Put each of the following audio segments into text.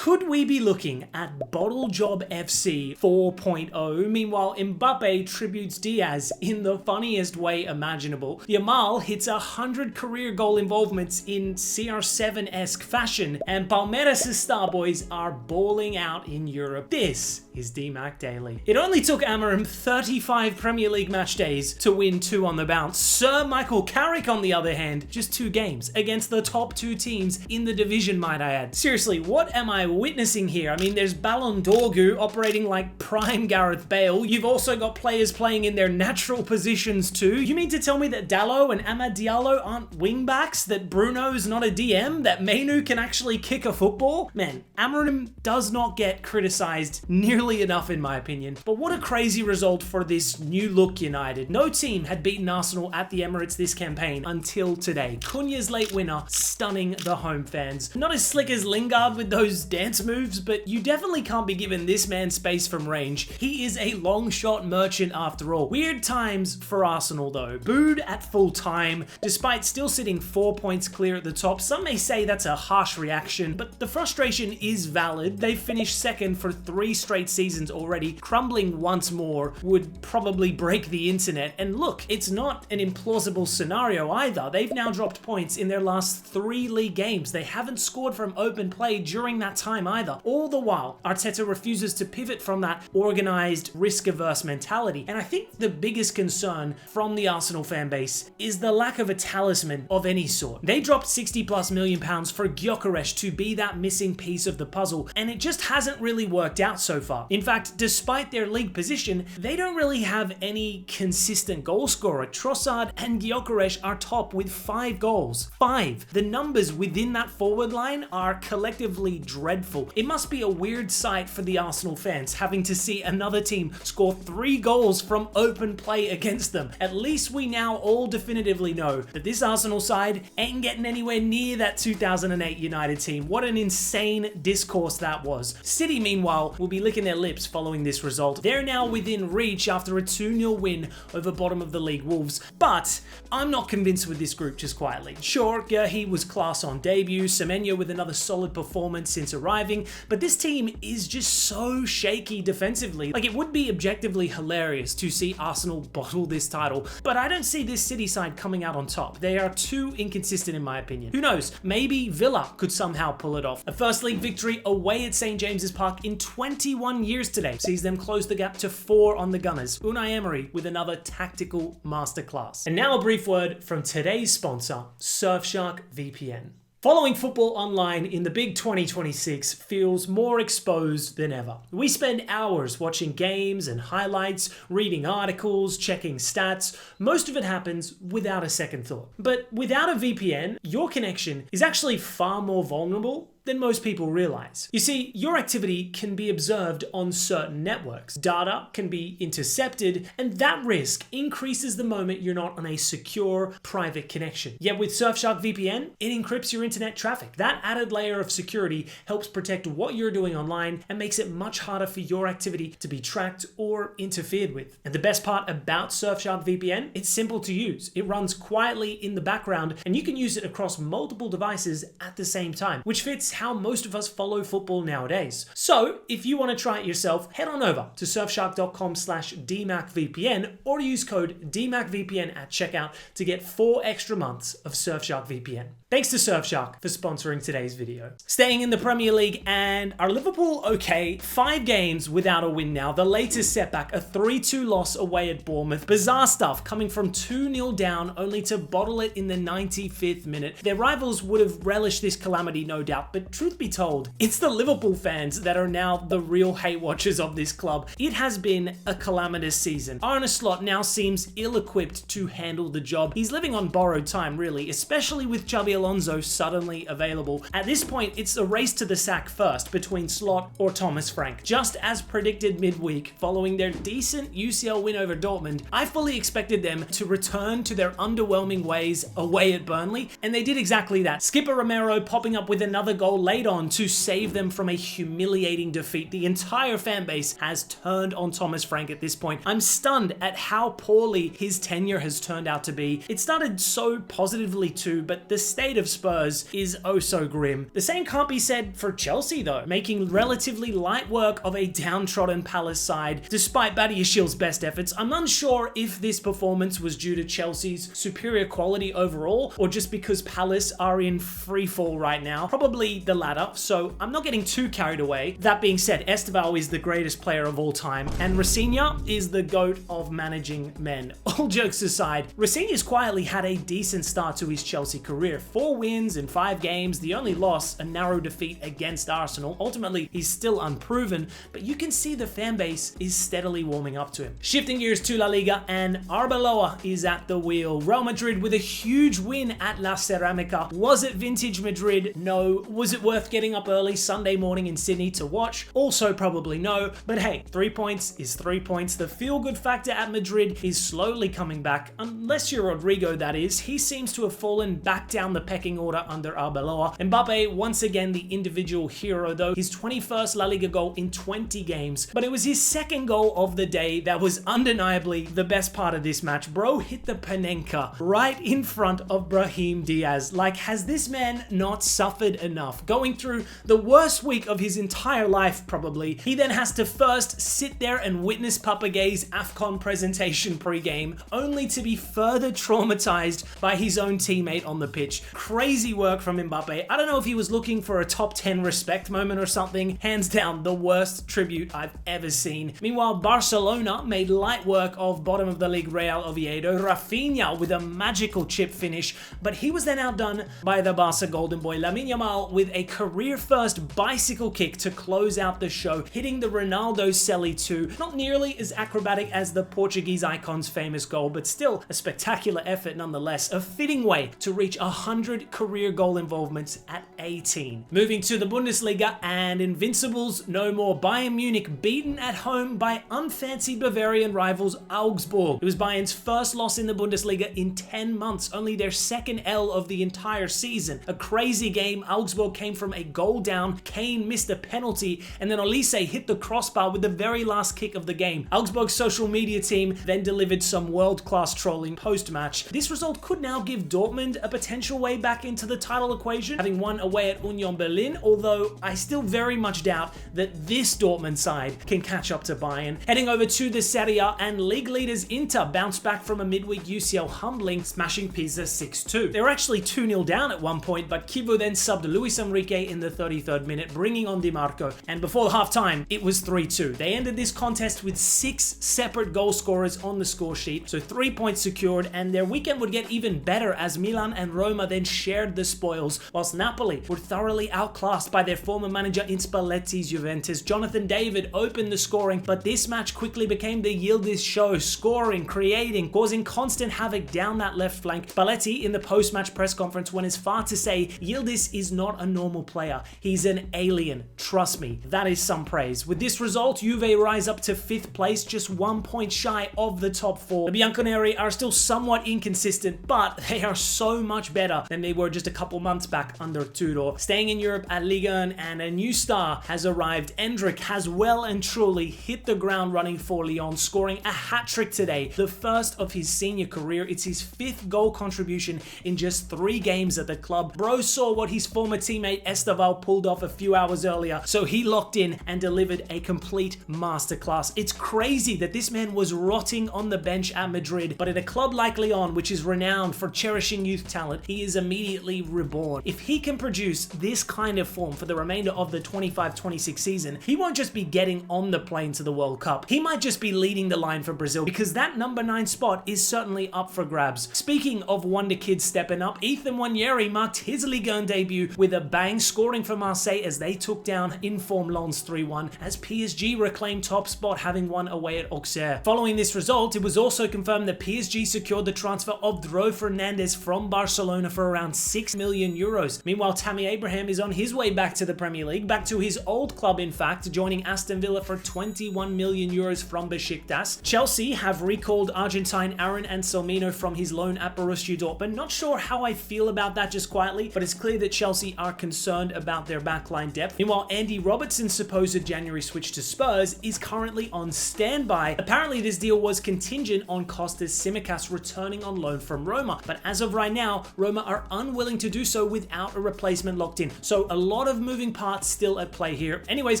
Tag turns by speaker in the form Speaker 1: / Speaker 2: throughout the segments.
Speaker 1: Could we be looking at Bottle Job FC 4.0? Meanwhile, Mbappe tributes Diaz in the funniest way imaginable. Yamal hits 100 career goal involvements in CR7-esque fashion, and Palmeiras' star boys are balling out in Europe. This is DMAC Daily. It only took Amorim 35 Premier League match days to win 2 on the bounce. Sir Michael Carrick, on the other hand, just 2 games against the top 2 teams in the division, might I add. Seriously, what am I witnessing here? I mean, there's Ballon d'Or operating like prime Gareth Bale. You've also got players playing in their natural positions too. You mean to tell me that Dallo and Amad Diallo aren't wingbacks? That Bruno's not a DM? That Mainu can actually kick a football? Man, Amorim does not get criticized nearly enough in my opinion. But what a crazy result for this new look United. No team had beaten Arsenal at the Emirates this campaign until today. Cunha's late winner stunning the home fans. Not as slick as Lingard with those dance moves, but you definitely can't be giving this man space from range. He is a long shot merchant after all. Weird times for Arsenal though. Booed at full time, despite still sitting 4 points clear at the top. Some may say that's a harsh reaction, but the frustration is valid. They've finished second for 3 straight seasons already. Crumbling once more would probably break the internet. And look, it's not an implausible scenario either. They've now dropped points in their last 3 league games. They haven't scored from open play during that time either. All the while, Arteta refuses to pivot from that organized, risk-averse mentality. And I think the biggest concern from the Arsenal fan base is the lack of a talisman of any sort. They dropped £60+ million for Gyökeres to be that missing piece of the puzzle, and it just hasn't really worked out so far. In fact, despite their league position, they don't really have any consistent goal scorer. Trossard and Gyökeres are top with 5 goals. 5. The numbers within that forward line are collectively dreadful. It must be a weird sight for the Arsenal fans having to see another team score 3 goals from open play against them. At least we now all definitively know that this Arsenal side ain't getting anywhere near that 2008 United team. What an insane discourse that was. City, meanwhile, will be licking their lips following this result. They're now within reach after a 2-0 win over bottom of the league Wolves, but I'm not convinced with this group just quietly. Sure, Guehi was class on debut, Semenyo with another solid performance since arriving, but this team is just so shaky defensively. Like, it would be objectively hilarious to see Arsenal bottle this title, but I don't see this City side coming out on top. They are too inconsistent in my opinion. Who knows, maybe Villa could somehow pull it off. A first league victory away at St. James's Park in 21 years today sees them close the gap to 4 on the Gunners. Unai Emery with another tactical masterclass. And now a brief word from today's sponsor, Surfshark VPN. Following football online in the big 2026 feels more exposed than ever. We spend hours watching games and highlights, reading articles, checking stats. Most of it happens without a second thought. But without a VPN, your connection is actually far more vulnerable than most people realize. You see, your activity can be observed on certain networks. Data can be intercepted, and that risk increases the moment you're not on a secure, private connection. Yet with Surfshark VPN, it encrypts your internet traffic. That added layer of security helps protect what you're doing online and makes it much harder for your activity to be tracked or interfered with. And the best part about Surfshark VPN, it's simple to use. It runs quietly in the background, and you can use it across multiple devices at the same time, which fits how most of us follow football nowadays. So if you want to try it yourself, head on over to surfshark.com/DMACVPN or use code DMACVPN at checkout to get 4 extra months of Surfshark VPN. Thanks to Surfshark for sponsoring today's video. Staying in the Premier League, and are Liverpool okay? 5 games without a win now. The latest setback, a 3-2 loss away at Bournemouth. Bizarre stuff coming from 2-0 down only to bottle it in the 95th minute. Their rivals would have relished this calamity no doubt, but truth be told, it's the Liverpool fans that are now the real hate watchers of this club. It has been a calamitous season. Arne Slot now seems ill-equipped to handle the job. He's living on borrowed time really, especially with Xabi Alonso suddenly available. At this point, it's a race to the sack first between Slot or Thomas Frank. Just as predicted midweek, following their decent UCL win over Dortmund, I fully expected them to return to their underwhelming ways away at Burnley, and they did exactly that. Skipper Romero popping up with another goal late on to save them from a humiliating defeat. The entire fan base has turned on Thomas Frank at this point. I'm stunned at how poorly his tenure has turned out to be. It started so positively too, but the state fate of Spurs is oh so grim. The same can't be said for Chelsea though, making relatively light work of a downtrodden Palace side despite Badiashil's best efforts. I'm unsure if this performance was due to Chelsea's superior quality overall or just because Palace are in free fall right now. Probably the latter, so I'm not getting too carried away. That being said, Esteval is the greatest player of all time and Rafinha is the GOAT of managing men. All jokes aside, Rafinha's quietly had a decent start to his Chelsea career. 4 wins in 5 games, the only loss, a narrow defeat against Arsenal. Ultimately, he's still unproven, but you can see the fan base is steadily warming up to him. Shifting gears to La Liga, and Arbeloa is at the wheel. Real Madrid with a huge win at La Ceramica. Was it vintage Madrid? No. Was it worth getting up early Sunday morning in Sydney to watch? Also probably no, but hey, 3 points is 3 points. The feel-good factor at Madrid is slowly coming back, unless you're Rodrigo, that is. He seems to have fallen back down the pecking order under Arbeloa. Mbappe, once again the individual hero though, his 21st La Liga goal in 20 games, but it was his second goal of the day that was undeniably the best part of this match. Bro hit the Panenka right in front of Brahim Diaz. Like, has this man not suffered enough? Going through the worst week of his entire life probably, he then has to first sit there and witness Papagay's AFCON presentation pre-game, only to be further traumatized by his own teammate on the pitch. Crazy work from Mbappe. I don't know if he was looking for a top 10 respect moment or something. Hands down, the worst tribute I've ever seen. Meanwhile, Barcelona made light work of bottom of the league Real Oviedo. Rafinha with a magical chip finish, but he was then outdone by the Barca golden boy Lamine Yamal with a career-first bicycle kick to close out the show, hitting the Ronaldo Selly 2. Not nearly as acrobatic as the Portuguese icon's famous goal, but still a spectacular effort nonetheless. A fitting way to reach 100 career goal involvements at 18. Moving to the Bundesliga, and Invincibles no more. Bayern Munich beaten at home by unfancy Bavarian rivals Augsburg. It was Bayern's first loss in the Bundesliga in 10 months, only their second L of the entire season. A crazy game. Augsburg came from a goal down, Kane missed a penalty, and then Olise hit the crossbar with the very last kick of the game. Augsburg's social media team then delivered some world-class trolling post-match. This result could now give Dortmund a potential way back into the title equation, having won away at Union Berlin, although I still very much doubt that this Dortmund side can catch up to Bayern. Heading over to the Serie A, and league leaders Inter bounced back from a midweek UCL humbling, smashing Pisa 6-2. They were actually 2-0 down at one point, but Kivu then subbed Luis Enrique in the 33rd minute, bringing on Di Marco, and before the half-time, it was 3-2. They ended this contest with 6 separate goal scorers on the score sheet, so 3 points secured, and their weekend would get even better as Milan and Roma then shared the spoils, whilst Napoli were thoroughly outclassed by their former manager in Spalletti's Juventus. Jonathan David opened the scoring, but this match quickly became the Yildiz show, scoring, creating, causing constant havoc down that left flank. Spalletti in the post-match press conference went as far to say, Yildiz is not a normal player, he's an alien, trust me. That is some praise. With this result, Juve rise up to 5th place, just 1 point shy of the top 4. The Bianconeri are still somewhat inconsistent, but they are so much better than they were just a couple months back under Tudor. Staying in Europe at Ligue 1, and a new star has arrived. Endrick has well and truly hit the ground running for Lyon, scoring a hat-trick today, the first of his senior career. It's his 5th goal contribution in just 3 games at the club. Bro saw what his former teammate Esteval pulled off a few hours earlier, so he locked in and delivered a complete masterclass. It's crazy that this man was rotting on the bench at Madrid, but at a club like Lyon, which is renowned for cherishing youth talent, he is immediately reborn. If he can produce this kind of form for the remainder of the 25-26 season, he won't just be getting on the plane to the World Cup. He might just be leading the line for Brazil, because that number 9 spot is certainly up for grabs. Speaking of wonder kids stepping up, Ethan Nwaneri marked his Ligue 1 debut with a bang, scoring for Marseille as they took down in-form Lens 3-1, as PSG reclaimed top spot, having won away at Auxerre. Following this result, it was also confirmed that PSG secured the transfer of Dro Fernandes from Barcelona for around 6 million euros. Meanwhile, Tammy Abraham is on his way back to the Premier League, back to his old club in fact, joining Aston Villa for 21 million euros from Besiktas. Chelsea have recalled Argentine Aaron Anselmino from his loan at Borussia Dortmund. Not sure how I feel about that just quietly, but it's clear that Chelsea are concerned about their backline depth. Meanwhile, Andy Robertson's supposed January switch to Spurs is currently on standby. Apparently this deal was contingent on Kostas Tsimikas returning on loan from Roma, but as of right now, Roma are are unwilling to do so without a replacement locked in. So a lot of moving parts still at play here. Anyways,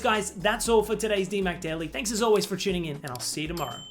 Speaker 1: guys, that's all for today's DMAC Daily. Thanks as always for tuning in, and I'll see you tomorrow.